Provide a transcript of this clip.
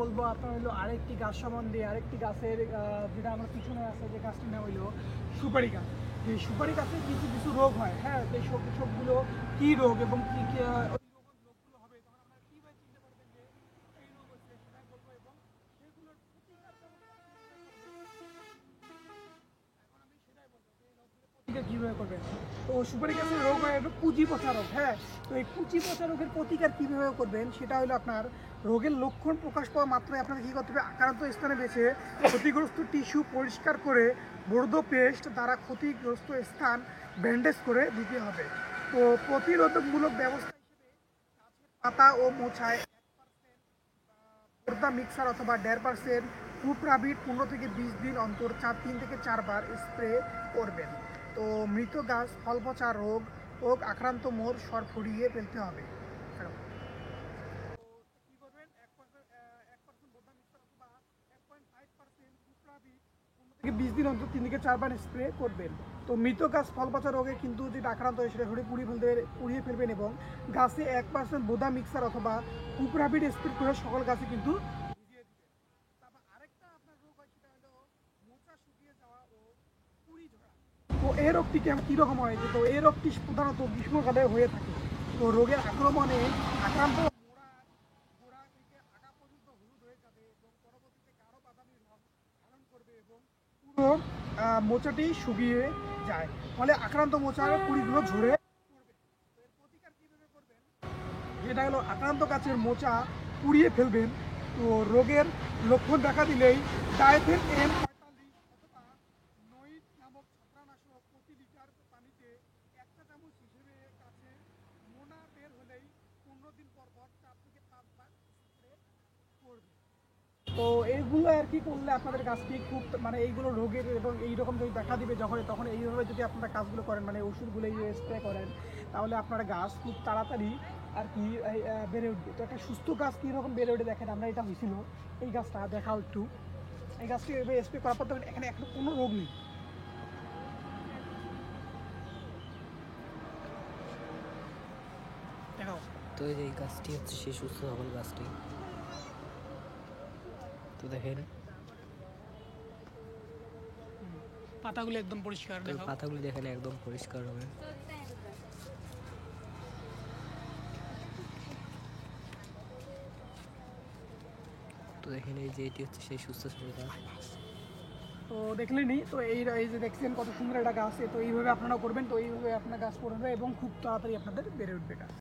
বলবো আপনার হলো আরেকটি গাছ সম্বন্ধে, আরেকটি গাছের যেটা আমার পিছনে আছে, যে গাছটির নাম হইলো সুপারি গাছ। এই সুপারি গাছে কিছু কিছু রোগ হয়, হ্যাঁ, এই সবগুলো কী রোগ এবং কী কী ওই রোগগুলো হবে, তখন আপনারা কীভাবে চিনতে পারবেন যে এই রোগ হচ্ছে, সেটাই বলবো। এবং সেগুলোর প্রতিকার এখন আমি সেটাই বলবো যে এই রোগগুলো প্রতিকার কীভাবে করবেন। তো সুপারি গাছের রোগ হয় হলো কুঁজি পচা রোগ, হ্যাঁ। তো এই কুঁজি পচা রোগের প্রতিকার কীভাবে করবেন সেটা হলো আপনার রোগের লক্ষণ প্রকাশ পাওয়া মাত্রই আপনাদের কী করতে হবে, আক্রান্ত স্থানে বেছে ক্ষতিগ্রস্ত টিস্যু পরিষ্কার করে বর্ধ পেস্ট দ্বারা ক্ষতিগ্রস্ত স্থান ব্যান্ডেজ করে দিতে হবে। তো প্রতিরোধকমূলক ব্যবস্থা হিসেবে পাতা ও মোছায় পর্দা মিক্সার অথবা 1.5% কুপ্রাবিট 15 থেকে 20 দিন অন্তর 3 থেকে 4 বার স্প্রে করবেন। তো মৃত গাছ ফল পচা রোগ আক্রান্ত মোড় সর ফুরিয়ে ফেলতে হবে। কি করবেন, 1% বোরডা মিক্সার অথবা 1.5% কুপ্রাবিট 15 থেকে 20 দিন অন্তর 3 থেকে 4 বার স্প্রে করবেন। তো মৃত গাছ ফল পচা রোগে কিন্তু যেটা আক্রান্ত হয় সেটা সরে পুড়িয়ে ফেলবেন এবং গাছে 1% বোদা মিক্সার অথবা কুপ্রাবিট স্প্রে করে সকল গাছে কিন্তু ভিজিয়ে দিবেন। তারপর আরেকটা আপনার রোগ হয় সেটা হলো মোচা শুকিয়ে যাওয়া ও কুড়ি ঝরা। তো এই রোগটি কীরকম হয়, তো এই রোগটি প্রধানত গ্রীষ্মকালে হয়ে থাকে। তো রোগের আক্রমণে আক্রান্ত গোড়া থেকে আগা পর্যন্ত হলুদ হয়ে যাবে এবং পরবর্তীতে গাঢ় বাদামি রং ধারণ করবে এবং পুরো মোচাটি শুকিয়ে যায়, ফলে আক্রান্ত মোচার কুড়িগুলো ঝরে পড়বে। তো এর প্রতিকার কীভাবে করবেন, যেটা হলো আক্রান্ত গাছের মোচা পুড়িয়ে ফেলবেন। তো রোগের লক্ষণ দেখা দিলেই ডাইথেন M45 অথবা নইট নামক ছত্রাকনাশক প্রতি লিটার পানিতে 1 চা চামচ হিসেবে কাছে মোনা বের হলেই 15 দিন পর পর 4 থেকে 5 বার স্প্রে করবে। তো এইগুলো আর কি করলে আপনাদের গাছটি খুব মানে এইগুলো রোগের এবং এইরকম যদি দেখা দিবে যখন, তখন এইভাবে যদি আপনারা কাজগুলো করেন, মানে ওষুধগুলো স্প্রে করেন, তাহলে আপনার গাছ খুব তাড়াতাড়ি আর কি বেড়ে উঠবে। তো একটা সুস্থ গাছ কীরকম বেড়ে উঠে দেখেন, আমরা এটা হয়েছিল এই গাছটা দেখাও একটু। এই গাছটি এভাবে স্প্রে করার পর দেখেন এখানে একটা কোনো রোগ নেই, দেখাও। তো এই গাছটি হচ্ছে সেই সুস্থ সবল গাছটি। তো দেখেন পাতাগুলো একদম পরিষ্কার, তো দেখাও। পাতাগুলি দেখেন একদম পরিষ্কার হবে। তো দেখেন এই যে এটি হচ্ছে সেই সুস্থ সবল গাছ। তো দেখলেনি তো এই যে দেখছেন কত সুন্দর একটা গাছ। তো এইভাবে আপনারা করবেন, তো এইভাবে আপনার গাছ পড়বে এবং খুব তাড়াতাড়ি আপনাদের বেড়ে উঠবে গাছ।